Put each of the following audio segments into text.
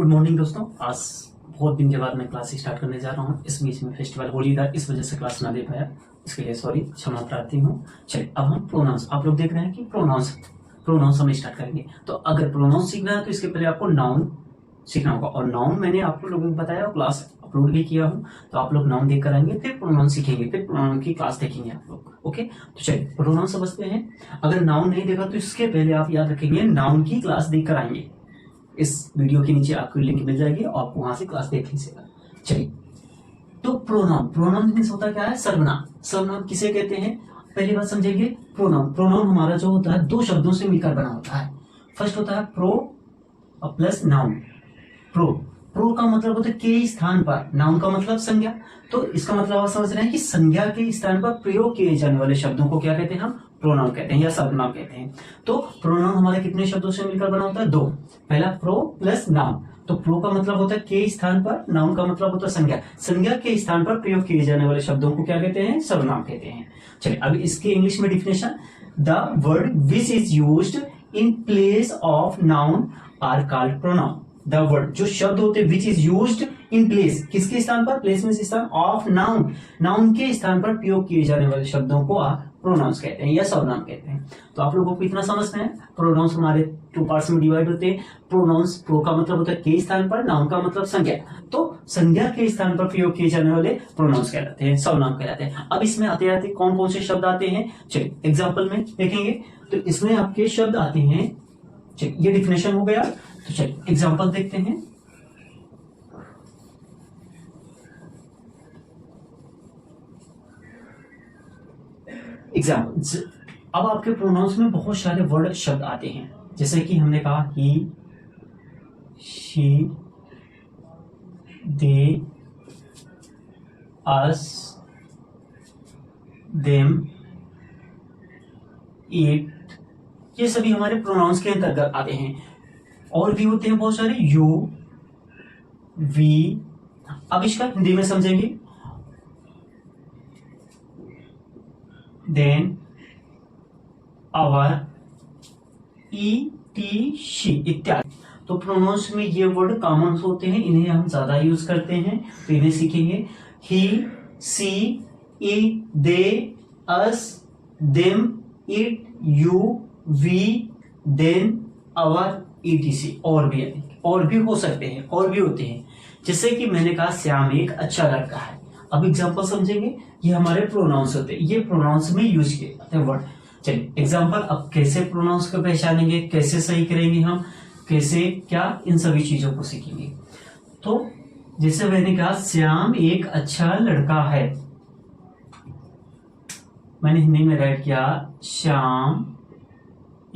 Good morning दोस्तों। आज बहुत दिन के बाद मैं क्लास स्टार्ट करने जा रहा हूँ। इस बीच में फेस्टिवल होली था, इस वजह से क्लास ना दे पाया, इसके लिए सॉरी, क्षमा प्रार्थी हूँ। चलिए अब हम प्रोनाउंस, आप लोग देख रहे हैं कि प्रोनाउंस हम स्टार्ट करेंगे। तो अगर प्रोनाउंस सीखना है तो इसके पहले आपको नाउन सीखना होगा, और नाउन मैंने आप लोगों को बताया और क्लास अपलोड भी किया हूँ। तो आप लोग नाउन देख कर आएंगे, फिर प्रोनाउन सीखेंगे, फिर प्रोनाउन की क्लास देखेंगे आप लोग। ओके, तो चलिए प्रोनाउन समझते हैं। अगर नाउन नहीं देखा तो इसके पहले आप याद रखेंगे नाउन की क्लास देख कर आएंगे। इस वीडियो के नीचे आपको लिंक मिल जाएगी, आप वहां से क्लास देख लीजिएगा। चलिए, तो प्रोनाउन मीन्स होता क्या है? सर्वनाम। सर्वनाम किसे कहते हैं पहली बात समझेंगे। प्रोनाउन हमारा जो होता है दो शब्दों से मिलकर बना होता है। फर्स्ट होता है प्रो प्लस नाउन। प्रो का मतलब होता है के स्थान पर, नाउन का मतलब संज्ञा। तो इसका मतलब आप समझ रहे हैं कि संज्ञा के स्थान पर प्रयोग किए जाने वाले शब्दों को क्या कहते हैं? हम प्रोनाउन कहते हैं या सर्वनाम कहते हैं। तो प्रोनाउन हमारे कितने शब्दों से मिलकर बना होता है? दो। पहला प्रो प्लस नाउन। तो प्रो का मतलब होता है के स्थान पर, नाउन का मतलब होता है संज्ञा। संज्ञा के स्थान पर प्रयोग किए जाने वाले शब्दों को क्या कहते हैं? सर्वनाम कहते हैं। चलिए अब इसके इंग्लिश में definition. The word which is used in place of noun are called pronoun. The word, जो शब्द होते हैं which is used in place, किसके स्थान पर? प्लेस में स्थान, ऑफ नाउन, नाउन के स्थान पर प्रयोग किए जाने वाले शब्दों को आप प्रोनाउंस कहते हैं या सर्वनाम कहते हैं। तो आप लोगों को इतना समझना है, प्रोनाउंस हमारे टू पार्ट्स में डिवाइड होते हैं। प्रोनाउंस, प्रो का मतलब होता है के स्थान पर, नाउन का मतलब संज्ञा। तो संज्ञा के स्थान पर प्रयोग किए जाने वाले प्रोनाउंस कहलाते हैं, सर्वनाम कहलाते हैं। अब इसमें आते आते कौन कौन से शब्द आते हैं, चलिए एग्जाम्पल में देखेंगे। तो इसमें आपके शब्द आते हैं, चलिए ये डिफिनेशन हो गया। तो चलिए एग्जाम्पल देखते हैं। एग्जाम्पल, अब आपके प्रोनाउंस में बहुत सारे वर्ड शब्द आते हैं, जैसे कि हमने कहा he, she, they, us, them, it, ये सभी हमारे प्रोनाउंस के अंतर्गत आते हैं। और भी होते हैं बहुत सारे, यू, वी। अब इसका हिंदी में समझेंगे। देन, आवर, टी, शी इत्यादि। तो प्रोनाउंस में ये वर्ड कॉमन होते हैं, इन्हें हम ज्यादा यूज करते हैं, तो इन्हें सीखेंगे। He, she, it, they, us, them, it, you, we, then, our, ETC. और भी हो सकते हैं, और भी होते हैं। जैसे कि मैंने कहा श्याम एक अच्छा लड़का है। अब एग्जाम्पल समझेंगे, ये हमारे प्रोनाउंस होते हैं, ये प्रोनाउंस में यूज किए जाते हैं वर्ड। चलिए एग्जाम्पल, अब कैसे प्रोनाउंस को पहचानेंगे, कैसे सही करेंगे हम, कैसे क्या, इन सभी चीजों को सीखेंगे। तो जैसे मैंने कहा श्याम एक अच्छा लड़का है, मैंने हिंदी में राइट किया श्याम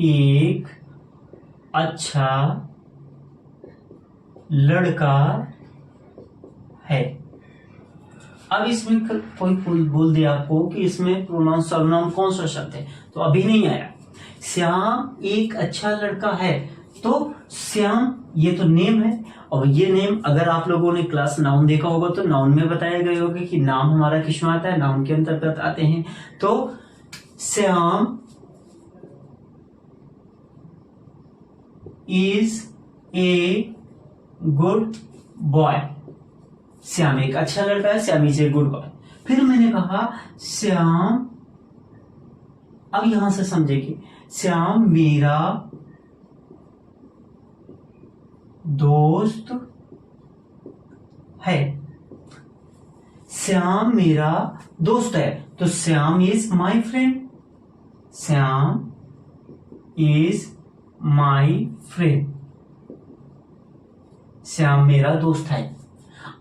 एक अच्छा लड़का है। अब इसमें कोई बोल दिया आपको कि इसमें प्रोनाउन सर्वनाम कौन सा शब्द है, तो अभी नहीं आया। श्याम एक अच्छा लड़का है, तो श्याम ये तो नेम है, और ये नेम अगर आप लोगों ने क्लास नाउन देखा होगा तो नाउन में बताया गया होगा कि नाम हमारा किसमें आता है, नाउन के अंतर्गत आते हैं। तो Shyam is a good boy, Shyam एक अच्छा लड़का है, Shyam is a good boy. फिर मैंने कहा श्याम, अब यहां से समझेंगे, श्याम मेरा दोस्त है, श्याम मेरा दोस्त है, तो Shyam is my friend, Shyam is my friend, Shyam मेरा दोस्त है।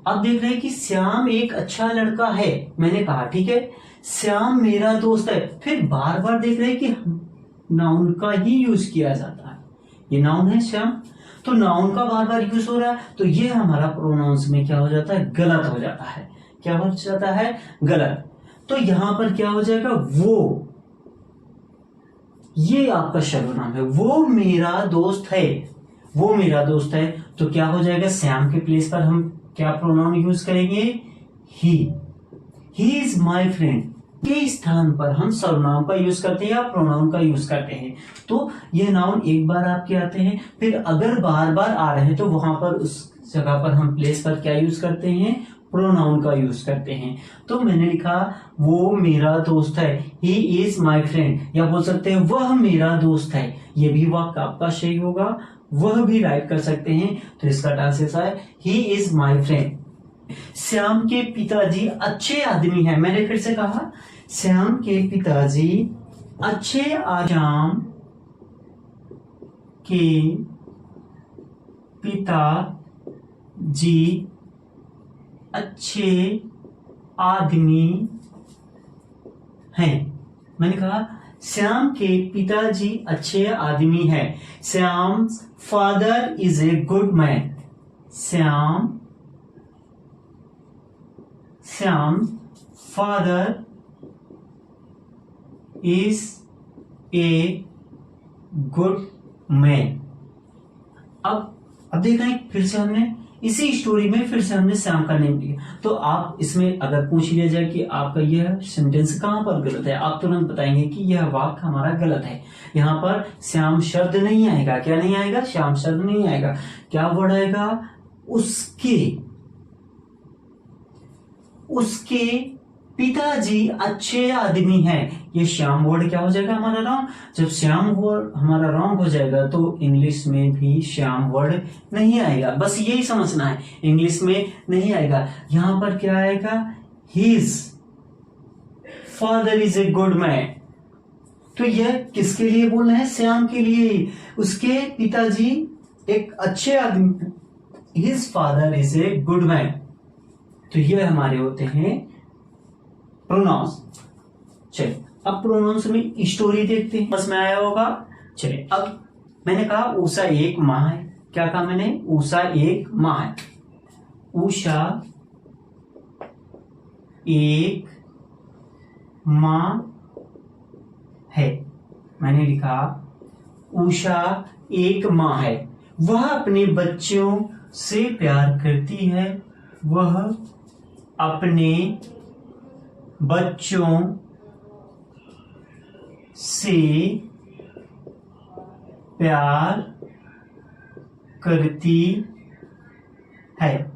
अब देख रहे हैं कि श्याम एक अच्छा लड़का है, मैंने कहा ठीक है, श्याम मेरा दोस्त है। फिर बार बार देख रहे हैं कि नाउन का ही यूज किया जाता है, ये नाउन है श्याम, तो नाउन का बार बार यूज हो रहा है, तो ये हमारा प्रोनाउंस में क्या हो जाता है? गलत हो जाता है। क्या हो जाता है? गलत। तो यहां पर क्या हो जाएगा? वो, ये आपका सर्वनाम है, वो मेरा दोस्त है, वो मेरा दोस्त है। तो क्या हो जाएगा? श्याम के प्लेस पर हम क्या प्रोनाउन यूज करेंगे? He is my friend. के स्थान पर हम सर्वनाम का यूज करते हैं या प्रोनाउन का यूज करते हैं। तो ये नाउन एक बार आपके आते हैं, फिर अगर बार बार आ रहे हैं तो वहां पर उस जगह पर हम प्लेस पर क्या यूज करते हैं, प्रोनाउन का यूज करते हैं। तो मैंने लिखा वो मेरा दोस्त है, ही इज माई फ्रेंड, या बोल सकते हैं वह मेरा दोस्त है, ये भी वाक्य आपका सही होगा, वह भी राइट कर सकते हैं। तो इसका ट्रांसलेशन है he is my friend. Shyam के पिताजी अच्छे आदमी हैं, मैंने फिर से कहा श्याम के पिताजी अच्छे, श्याम के पिताजी अच्छे आदमी हैं। मैंने कहा श्याम के पिताजी अच्छे आदमी हैं। Shyam father is a good man. Shyam father is a good man. अब देखा है फिर से हमने इसी स्टोरी में फिर से हमने श्याम का नेम दिया। तो आप इसमें अगर पूछ लिया जाए कि आपका यह सेंटेंस कहां पर गलत है, आप तुरंत बताएंगे कि यह वाक्य हमारा गलत है। यहाँ पर श्याम शब्द नहीं आएगा। क्या नहीं आएगा? श्याम शब्द नहीं आएगा। क्या वर्ड आएगा? उसके पिताजी अच्छे आदमी हैं। ये श्याम वर्ड क्या हो जाएगा हमारा रॉन्ग। जब श्याम वर्ड हमारा रॉन्ग हो जाएगा तो इंग्लिश में भी श्याम वर्ड नहीं आएगा। बस यही समझना है, इंग्लिश में नहीं आएगा। यहां पर क्या आएगा? His father is a good man. तो यह किसके लिए बोल रहे हैं? श्याम के लिए। उसके पिताजी एक अच्छे आदमी, his father is a good man. तो ये हमारे होते हैं प्रोनाउंस। चलिए अब प्रोनाउंस में स्टोरी देखते हैं, बस में आया होगा। चलिए अब मैंने कहा उषा एक माँ है। क्या कहा मैंने? उषा एक माँ है। उषा एक माँ है। मैंने लिखा उषा एक माँ है। वह अपने बच्चों से प्यार करती है। वह अपने बच्चों से प्यार करती है।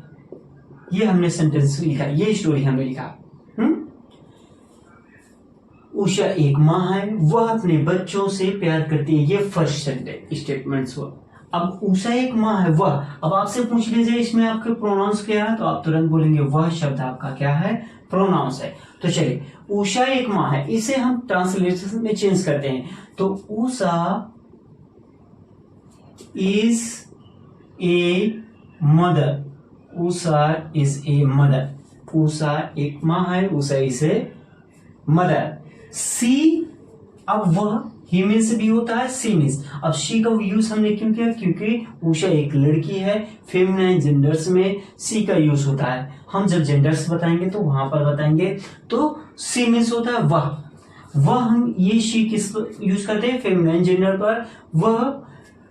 ये हमने सेंटेंस लिखा, ये स्टोरी हमने लिखा। उषा एक माँ है, वह अपने बच्चों से प्यार करती है। ये फर्स्ट सेंटेंस स्टेटमेंट्स हुआ। अब उषा एक माँ है, वह। अब आपसे पूछ लीजिए इसमें आपके प्रोनाउंस क्या है, तो आप तुरंत बोलेंगे वह शब्द आपका क्या है? प्रोनाउंस है। तो चलिए उषा एक माँ है, इसे हम ट्रांसलेशन में चेंज करते हैं। तो Usha is a mother. Usha is a mother. Usha एक माँ है, Usha is a mother. She, अब वह ही मीन्स भी होता है, सी मीन्स। अब शी का यूज हमने क्यों किया? क्योंकि उषा एक लड़की है, फेमिनाइन जेंडर्स में सी का यूज होता है। हम जब जेंडर्स बताएंगे तो वहां पर बताएंगे तो सी मीन्स होता है वह। हम ये शी किस यूज करते हैं? फेमिनाइन जेंडर पर। वह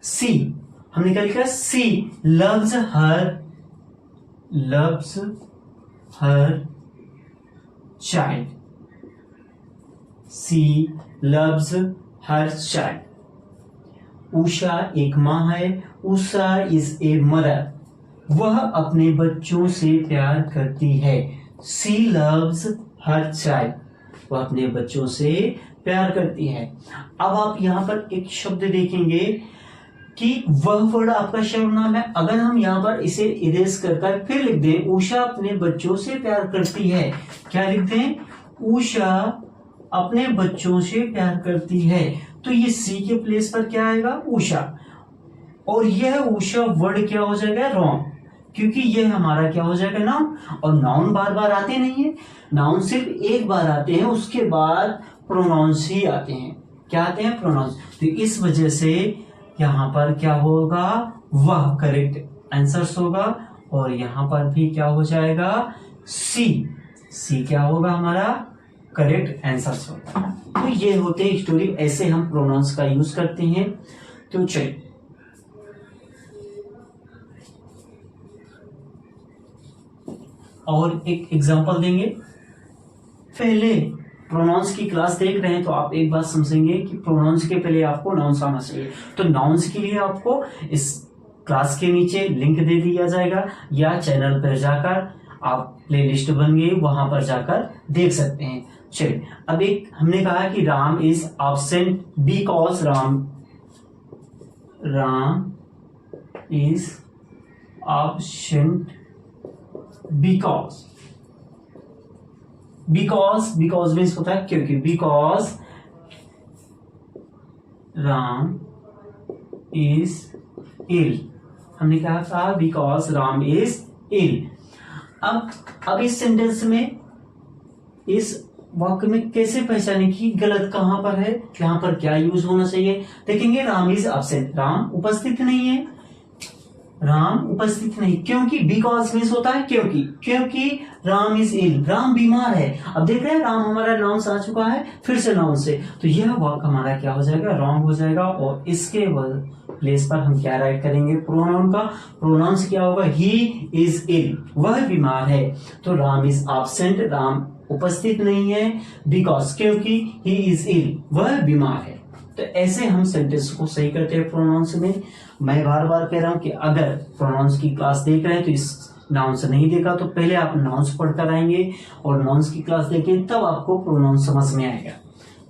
सी, हमने क्या लिखा? सी लव्स हर चाइल्ड। सी लव्स हर चाइल्ड। उषा एक माँ है, उषा इज ए मदर। वह अपने बच्चों से प्यार करती है। सी लव्स हर चाइल्ड। वह अपने बच्चों से प्यार करती है। अब आप यहाँ पर एक शब्द देखेंगे कि वह वर्ड आपका सर्वनाम है। अगर हम यहाँ पर इसे इरेज करकर फिर लिख दें उषा अपने बच्चों से प्यार करती है, क्या लिख दें? उषा अपने बच्चों से प्यार करती है। तो ये सी के प्लेस पर क्या आएगा? उषा। और यह उषा वर्ड क्या हो जाएगा? रॉन्ग, क्योंकि यह हमारा क्या हो जाएगा? नाउन। और नाउन बार बार आते नहीं है, नाउन सिर्फ एक बार आते हैं, उसके बाद प्रोनाउंस ही आते हैं। क्या आते हैं? प्रोनाउंस। तो इस वजह से यहाँ पर क्या होगा? वह करेक्ट आंसर होगा। और यहाँ पर भी क्या हो जाएगा? सी क्या होगा हमारा? करेक्ट आंसर होगा। तो ये होते हैं स्टोरी, ऐसे हम प्रोनाउंस का यूज करते हैं। तो चलिए और एक एग्जांपल देंगे। पहले प्रोनाउंस की क्लास देख रहे हैं तो आप एक बात समझेंगे कि प्रोनाउंस के पहले आपको नाउंस आना चाहिए। तो नाउंस के लिए आपको इस क्लास के नीचे लिंक दे दिया जाएगा या चैनल पर जाकर आप प्लेलिस्ट बन गई वहां पर जाकर देख सकते हैं। चलिए अब एक हमने कहा कि Ram is absent because Ram is absent because means होता है क्योंकि, बिकॉज राम इज इल। हमने क्या कहा, बिकॉज राम इज इल। अब इस सेंटेंस में, इस वाक्य में कैसे पहचाने कि गलत कहां पर है, यहां पर क्या यूज होना चाहिए। देखेंगे राम इज एब्सेंट, राम उपस्थित नहीं है, राम उपस्थित नहीं, क्योंकि बिकॉज मीन्स होता है क्योंकि राम इज इल, राम बीमार है। अब देख रहे हैं राम हमारा नाउन आ चुका है फिर से नाउन से, तो यह वाक्य हमारा क्या हो जाएगा, रॉन्ग हो जाएगा। और इसके प्लेस पर हम क्या राइट करेंगे, प्रोनाउन का। प्रोनाउंस क्या होगा, ही इज इल, वह बीमार है। तो राम इज एब्सेंट, राम उपस्थित नहीं है, बिकॉज क्योंकि ही इज इल, वह बीमार है। तो ऐसे हम सेंटेंस को सही करते हैं प्रोनाउंस में। मैं बार बार कह रहा हूं कि अगर प्रोनाउंस की क्लास देख रहे हैं तो इस नाउंस नहीं देखा तो पहले आप नाउंस पढ़कर आएंगे और नाउंस की क्लास देखें तब आपको प्रोनाउंस समझ में आएगा।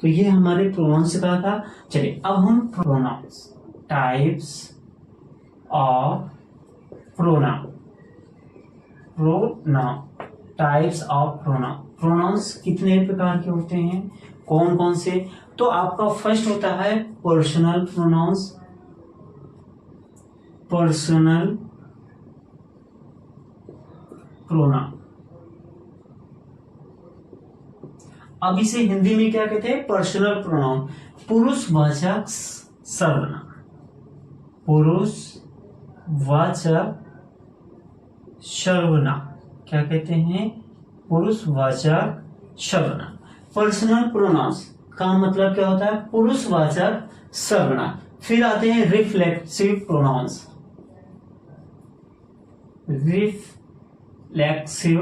तो ये हमारे प्रोनाउंस का था। चलिए अब हम pronouns, types of pronoun, types of pronouns कितने प्रकार के होते हैं, कौन कौन से। तो आपका फर्स्ट होता है पर्सनल प्रोनाउंस, पर्सनल प्रोनाउन। अब इसे हिंदी में क्या कहते हैं, पर्सनल प्रोनाउन, पुरुषवाचक सर्वनाम, पुरुषवाचक सर्वनाम क्या कहते हैं, पुरुषवाचक सर्वनाम। पर्सनल प्रोनाउंस का मतलब क्या होता है, पुरुषवाचक सर्वनाम। फिर आते हैं रिफ्लेक्सिव प्रोनाउंस, रिफ्लेक्सिव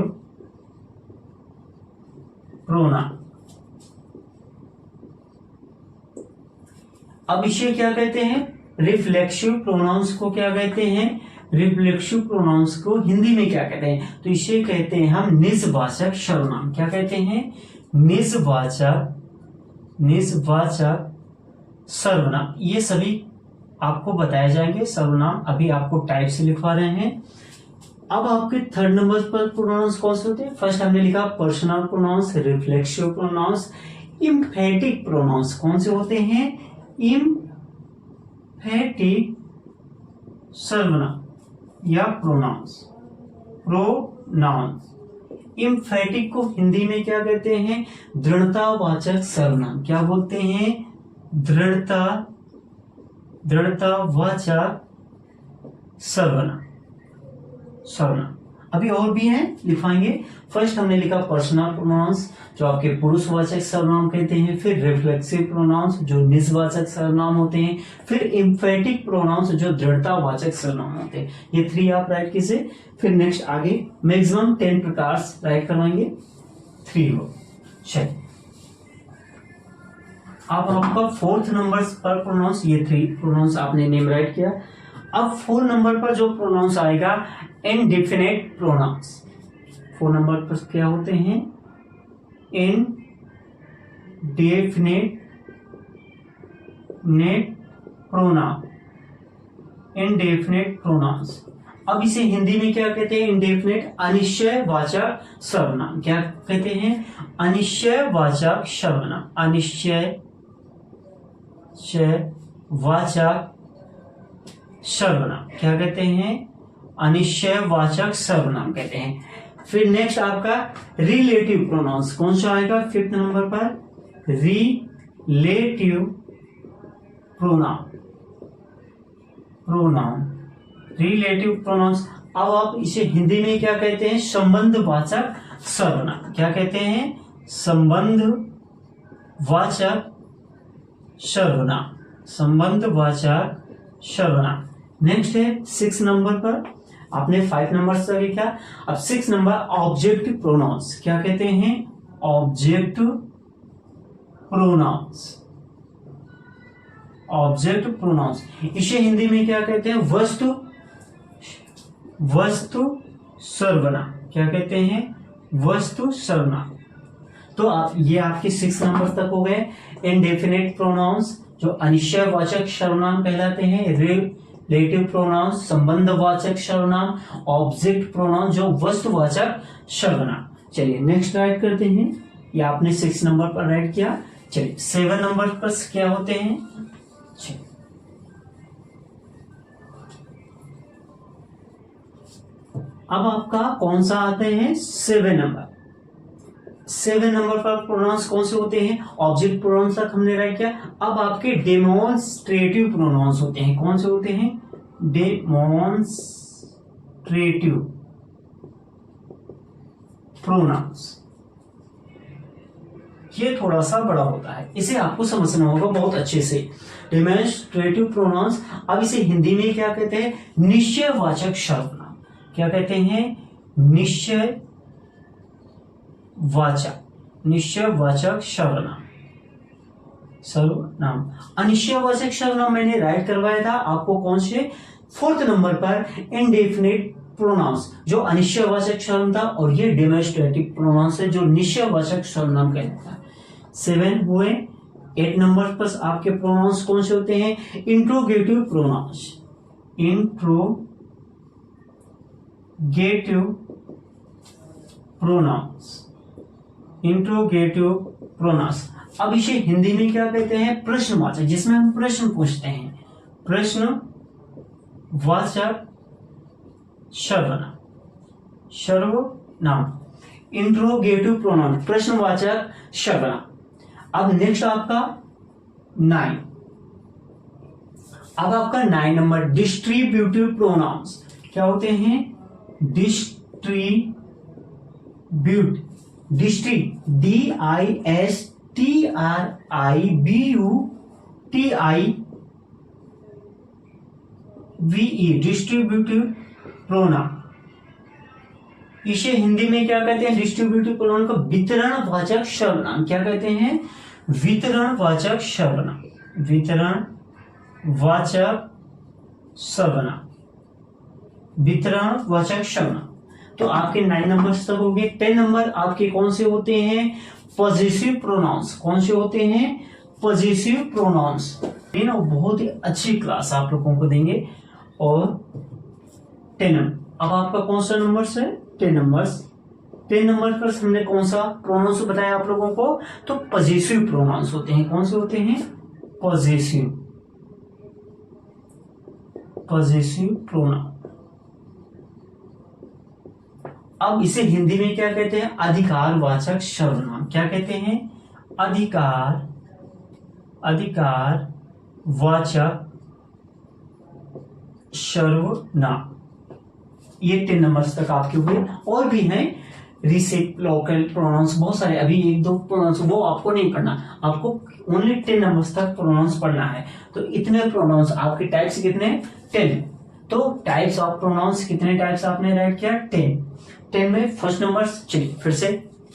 प्रोनाउन। अब इसे क्या कहते हैं, रिफ्लेक्सिव प्रोनाउंस को क्या कहते हैं, रिफ्लेक्सिव प्रोनाउंस को हिंदी में क्या कहते हैं, तो इसे कहते हैं हम निजवाचक सर्वनाम। क्या कहते हैं, निजवाचक सर्वनाम। ये सभी आपको बताए जाएंगे सर्वनाम, अभी आपको टाइप से लिखवा रहे हैं। अब आपके थर्ड नंबर पर प्रोनाउंस कौन से होते हैं, फर्स्ट हमने लिखा personal pronouns, reflexive pronouns, emphatic pronouns कौन से होते हैं, इम्फेटिक सर्वनाम या प्रोनाउंस। इम्फेटिक को हिंदी में क्या कहते हैं, दृढ़तावाचक सर्वनाम। क्या बोलते हैं, दृढ़तावाचक सर्वनाम। अभी और भी हैं, लिखवाएंगे। फर्स्ट हमने लिखा पर्सनल प्रोनाउंस जो आपके पुरुषवाचक सर्वनाम कहते हैं, फिर रिफ्लेक्सिव प्रोनाउंस जो निजवाचक सर्वनाम होते हैं, फिर इम्फेटिक प्रोनाउंस जो दृढ़तावाचक सर्वनाम होते हैं। ये 3 आप राइट कीजिए। फिर नेक्स्ट आगे मैक्सिमम 10 प्रकार राइट करवाएंगे, 3 हो। चलिए अब आपका 4th नंबर पर प्रोनाउंस, ये 3 प्रोनाउंस आपने नेम राइट किया। अब 4 नंबर पर जो प्रोनाउंस आएगा, इनडेफिनेट प्रोनाउंस। 4 नंबर पर क्या होते हैं, इनडेफिनेट प्रोनाउंस। अब इसे हिंदी में क्या कहते हैं, इनडेफिनेट अनिश्चयवाचक सर्वनाम। क्या कहते हैं, अनिश्चयवाचक सर्वनाम, अनिश्चयवाचक सर्वनाम क्या कहते हैं, अनिश्चयवाचक सर्वनाम कहते हैं। फिर नेक्स्ट आपका रिलेटिव प्रोनाउंस कौन सा आएगा, 5th नंबर पर, रिलेटिव रिलेटिव प्रोनाउंस। अब आप इसे हिंदी में क्या कहते हैं, संबंधवाचक सर्वनाम। क्या कहते हैं, संबंधवाचक सर्वनाम। नेक्स्ट है 6 नंबर पर, आपने 5 नंबर से लिखा। अब 6 नंबर ऑब्जेक्ट प्रोनाउंस। क्या कहते हैं, ऑब्जेक्ट प्रोनाउंस। इसे हिंदी में क्या कहते हैं, वस्तु सर्वनाम, क्या कहते हैं, वस्तु सर्वनाम। तो ये आपके 6 नंबर तक हो गए। इनडेफिनेट प्रोनाउंस जो अनिश्चयवाचक सर्वनाम कहलाते हैं, रिलेटिव प्रोनाउंस संबंधवाचक सर्वनाम, ऑब्जेक्ट प्रोनाउन जो वस्तुवाचक सर्वनाम। चलिए नेक्स्ट राइट करते हैं। ये आपने 6 नंबर पर राइट किया। चलिए 7 नंबर पर क्या होते हैं। अब आपका कौन सा आते हैं, 7 नंबर। 7 नंबर पर प्रोनाउंस कौन से होते हैं, ऑब्जेक्ट प्रोनाउंस तक हमने राइट किया। अब आपके डेमोन्स्ट्रेटिव प्रोनाउंस होते हैं, कौन से होते हैं, डेमोन्स्ट्रेटिव प्रोनाउंस। ये थोड़ा सा बड़ा होता है, इसे आपको समझना होगा बहुत अच्छे से। डेमोन्स्ट्रेटिव प्रोनाउंस, अब इसे हिंदी में क्या कहते हैं, निश्चयवाचक सर्वनाम। क्या कहते हैं, निश्चयवाचक सर्वनाम। अनिश्चयवाचक सर्वनाम मैंने राइट करवाया था आपको कौन से, 4th नंबर पर इनडेफिनिट प्रोनाउंस जो अनिश्चयवाचक सर्वनाम था, और ये डेमोन्स्ट्रेटिव प्रोनाउंस है जो निश्चयवाचक सर्वनाम कहलाता है। 7 हुए। 8 नंबर पर आपके प्रोनाउंस कौन से होते हैं, इंट्रोगेटिव प्रोनाउंस, इंट्रोगेटिव प्रोनाउंस। अब इसे हिंदी में क्या कहते हैं, प्रश्नवाचक, जिसमें हम प्रश्न पूछते हैं, प्रश्नवाचक सर्वनाम, इंट्रोगेटिव प्रोनाउन, प्रश्नवाचक सर्वनाम। अब नेक्स्ट आपका 9। अब आपका 9 नंबर डिस्ट्रीब्यूटिव प्रोनाउंस क्या होते हैं, डिस्ट्रीब्यूटिव प्रोनाउन। इसे हिंदी में क्या कहते हैं, डिस्ट्रीब्यूटिव प्रोनाउन का वितरणवाचक सर्वनाम। क्या कहते हैं, वितरणवाचक सर्वनाम, वितरणवाचक सर्वनाम। तो आपके 9 नंबर तक हो गए। 10 नंबर आपके कौन से होते हैं, पॉजिटिव प्रोनाउंस। कौन से होते हैं, पॉजिटिव प्रोनाउंस। बहुत ही अच्छी क्लास आप लोगों को देंगे। और 10 अब आपका कौन सा नंबर है, 10 नंबर पर हमने कौन सा प्रोनाउंस बताया आप लोगों को, तो पॉजिटिव प्रोनाउंस होते हैं। कौन से होते हैं, पॉजिटिव प्रोनाउन। अब इसे हिंदी में क्या कहते हैं, अधिकारवाचक सर्वनाम। क्या कहते हैं, अधिकारवाचक सर्वनाम। ये 10 नंबर्स तक आपके हुए। और भी हैं रिसिप्रोकल प्रोनाउंस, बहुत सारे, अभी 1-2 प्रोनाउंस वो आपको नहीं पढ़ना, आपको ओनली 10 नंबर्स तक प्रोनाउंस पढ़ना है। तो इतने प्रोनाउंस आपके टाइप्स कितने, 10। तो टाइप्स ऑफ प्रोनाउंस कितने टाइप्स आपने राइट किया, 10 में फर्स्ट नंबर। चलिए फिर से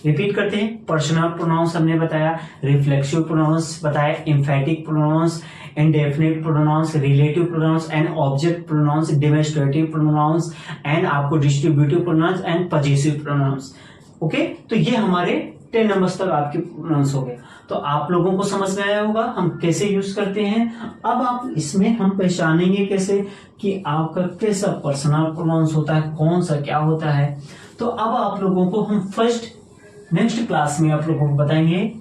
रिपीट करते हैं। पर्सनल प्रोनाउंस हमने बताया, रिफ्लेक्सिव प्रोनाउंस बताया, emphatic pronouns, indefinite pronouns, relative pronouns and object pronouns, demonstrative pronouns and आपको distributive pronouns and positive pronouns. Okay, तो ये हमारे 10 नंबर्स तक आपके प्रोनाउंस हो गए। तो आप लोगों को समझ में आया होगा हम कैसे यूज करते हैं। अब आप इसमें हम पहचानेंगे कैसे कि आपका कैसा पर्सनल प्रोनाउंस होता है, कौन सा क्या होता है। तो अब आप लोगों को हम नेक्स्ट क्लास में आप लोगों को बताएंगे।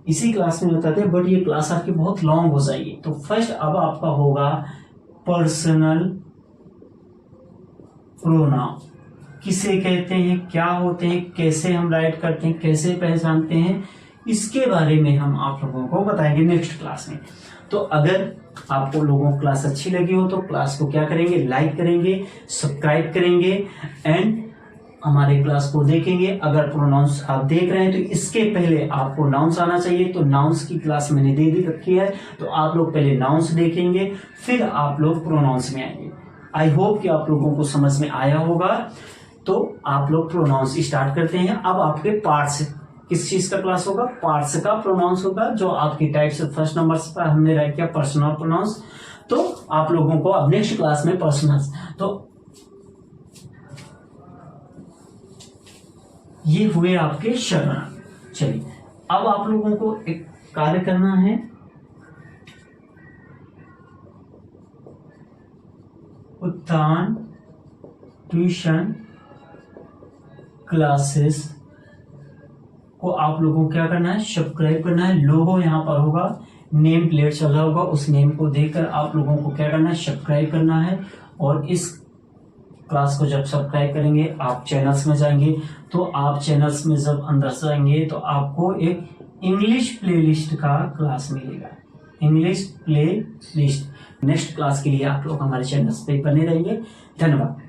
इसी क्लास में बताते हैं, बट ये क्लास आपकी बहुत लॉन्ग हो जाएगी। तो फर्स्ट अब आपका होगा पर्सनल प्रोनाउन, किसे कहते हैं, क्या होते हैं, कैसे हम राइट करते हैं, कैसे पहचानते हैं, इसके बारे में हम आप लोगों को बताएंगे नेक्स्ट क्लास में। तो अगर आपको लोगों को क्लास अच्छी लगी हो तो क्लास को क्या करेंगे, लाइक करेंगे, सब्सक्राइब करेंगे एंड हमारे क्लास को देखेंगे। अगर प्रोनाउंस आप देख रहे हैं तो इसके पहले आपको नाउंस आना चाहिए। तो नाउंस की क्लास मैंने दे दी रखी है, तो आप लोग पहले नाउंस देखेंगे फिर आप लोग प्रोनाउंस में आएंगे। आई होप कि आप लोगों को समझ में आया होगा। तो आप लोग प्रोनाउंस स्टार्ट करते हैं। अब आपके पार्ट्स, किस चीज का क्लास होगा, पार्ट्स का प्रोनाउंस होगा, जो आपकी टाइप से फर्स्ट नंबर पर हमने राइट किया पर्सनल प्रोनाउंस। तो आप लोगों को अब नेक्स्ट क्लास में पर्सनल, तो ये हुए आपके सर्वनाम। चलिए अब आप लोगों को एक कार्य करना है, उत्थान ट्यूशन क्लासेस को आप लोगों को क्या करना है, सब्सक्राइब करना है। लोगो यहाँ पर होगा, नेम प्लेट चल रहा होगा, उस नेम को देखकर आप लोगों को क्या करना है, सब्सक्राइब करना है। और इस क्लास को जब सब्सक्राइब करेंगे आप चैनल्स में जाएंगे, तो आप चैनल्स में जब अंदर जाएंगे तो आपको एक इंग्लिश प्लेलिस्ट का क्लास मिलेगा, English play list. Next class के लिए आप लोग हमारे चैनल्स पे बने रहेंगे। धन्यवाद।